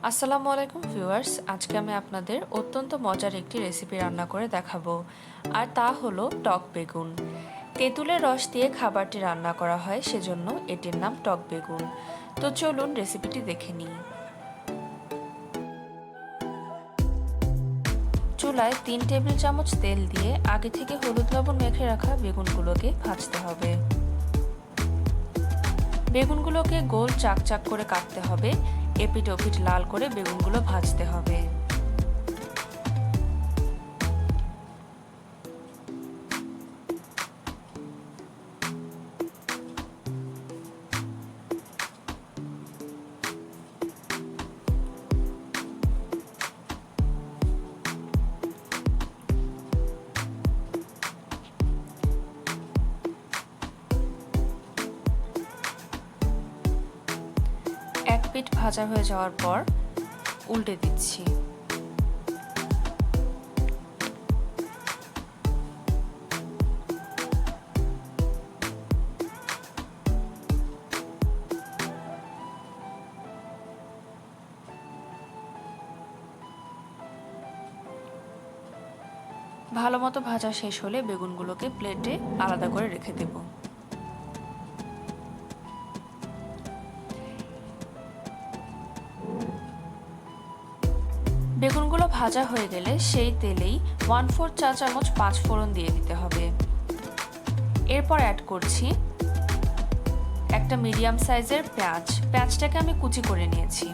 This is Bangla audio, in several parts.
আসসালামু আলাইকুম ভিউয়ার্স, আজকে আমি আপনাদের অত্যন্ত মজার একটি রেসিপি রান্না করে দেখাবো, আর তা হলো টক বেগুন। তেঁতুলের রস দিয়ে খাবারটি রান্না করা হয়, সেজন্য এটির নাম টক বেগুন। তো চলুন রেসিপিটি দেখে নিই। চুলায় 3 টেবিল চামচ তেল দিয়ে আগে থেকে হলুদ লবণ মেখে রাখা বেগুনগুলোকে ভাজতে হবে। বেগুনগুলোকে গোল চাক চাক করে কাটতে হবে। এপিট ওপিট লাল করে বেগুনগুলো ভাজতে হবে। এক পিঠ ভাজা হয়ে যাওয়ার পর উল্টে দিচ্ছি। ভালো মতো ভাজা শেষ হলে বেগুনগুলোকে প্লেটে আলাদা করে রেখে দেব। বেগুনগুলো ভাজা হয়ে গেলে সেই তেলেই 1/4 চা চামচ 5 ফোড়ন দিয়ে দিতে হবে। এরপর অ্যাড করছি একটা মিডিয়াম সাইজের পেঁয়াজটাকে আমি কুচি করে নিয়েছি।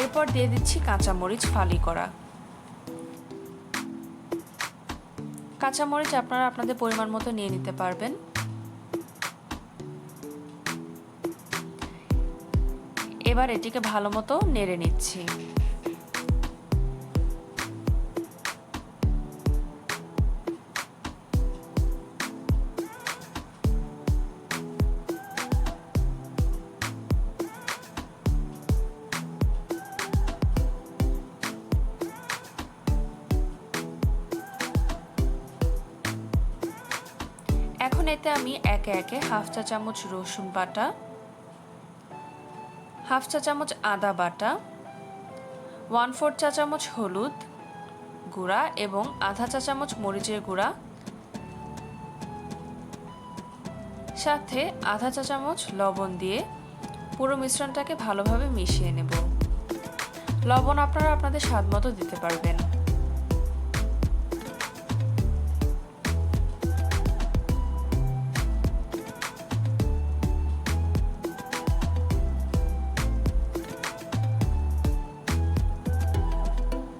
এরপর দিয়ে দিচ্ছি কাঁচামরিচ ফালি করা। কাঁচামরিচ আপনারা আপনাদের পরিমাণ মতো নিয়ে নিতে পারবেন। এবার এটিকে ভালো মতো নেড়ে নিচ্ছি। এখন এতে আমি একে একে 1/2 চা চামচ রসুন বাটা, 1/2 চা চামচ আদা বাটা, 1/4 চা চামচ হলুদ গুঁড়া এবং 1/2 চা চামচ মরিচের গুঁড়া, সাথে 1/2 চা চামচ লবণ দিয়ে পুরো মিশ্রণটাকে ভালোভাবে মিশিয়ে নেব। লবণ আপনারা আপনাদের স্বাদ মতো দিতে পারবেন।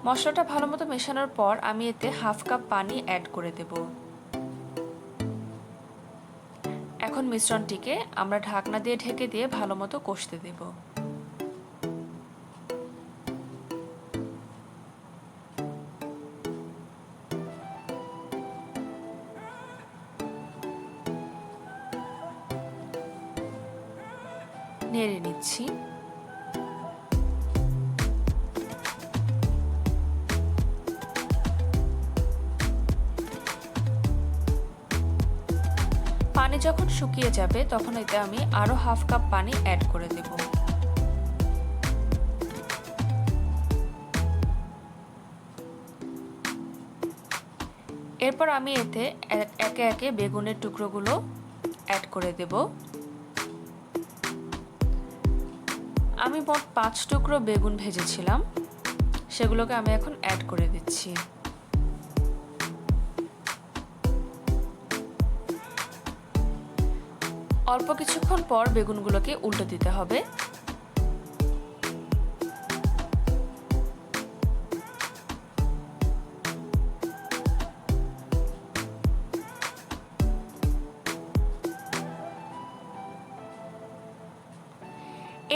মশলাটা ভালো মতো মেশানোর পর আমি এতে 1/2 কাপ পানি অ্যাড করে দেব। এখন মিশ্রণটিকে আমরা ঢাকনা দিয়ে ঢেকে দিয়ে ভালো মতো কষতে দেব। নেড়ে নিচ্ছি। পানি যখন শুকিয়ে যাবে তখন এতে আমি আরো 1/2 কাপ পানি অ্যাড করে দেব। এরপর আমি এতে একে একে বেগুনের টুকরোগুলো অ্যাড করে দেব। আমি মোট 5 টুকরো বেগুন ভেজেছিলাম, সেগুলোকে আমি এখন অ্যাড করে দিচ্ছি। অল্প কিছুক্ষণ পর বেগুনগুলোকে উল্টে দিতে হবে।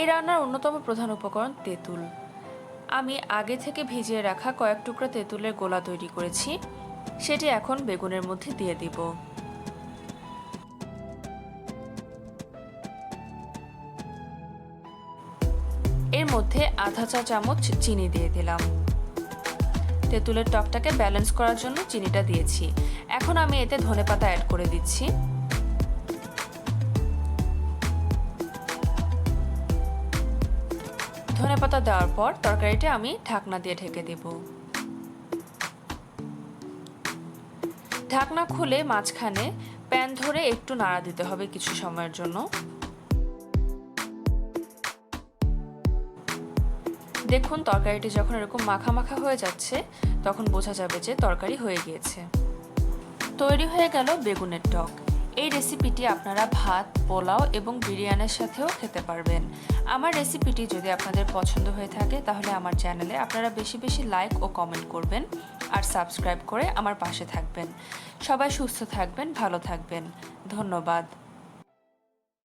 এই রান্নার অন্যতম প্রধান উপকরণ তেঁতুল। আমি আগে থেকে ভিজিয়ে রাখা কয়েক টুকরা তেঁতুলের গোলা তৈরি করেছি, সেটি এখন বেগুনের মধ্যে দিয়ে দিব। এর মধ্যে 1/2 চা চামচ চিনি দিয়ে দিলাম। তেঁতুলের টকটাকে ব্যালেন্স করার জন্য চিনিটা দিয়েছি। এখন আমি এতে ধনেপাতা অ্যাড করে দিচ্ছি। ধনেপাতা দেওয়ার পর তরকারিটা আমি ঢাকনা দিয়ে ঢেকে দেব। ঢাকনা খুলে মাঝখানে প্যান ধরে একটু নাড়া দিতে হবে কিছু সময়ের জন্য। দেখুন তরকারিটি যখন এরকম মাখা মাখা হয়ে যাচ্ছে তখন বোঝা যাবে যে তরকারি হয়ে গিয়েছে। তৈরি হয়ে গেল বেগুনের টক। এই রেসিপিটি আপনারা ভাত, পোলাও এবং বিরিয়ানির সাথেও খেতে পারবেন। আমার রেসিপিটি যদি আপনাদের পছন্দ হয়ে থাকে তাহলে আমার চ্যানেলে আপনারা বেশি বেশি লাইক ও কমেন্ট করবেন আর সাবস্ক্রাইব করে আমার পাশে থাকবেন। সবাই সুস্থ থাকবেন, ভালো থাকবেন। ধন্যবাদ।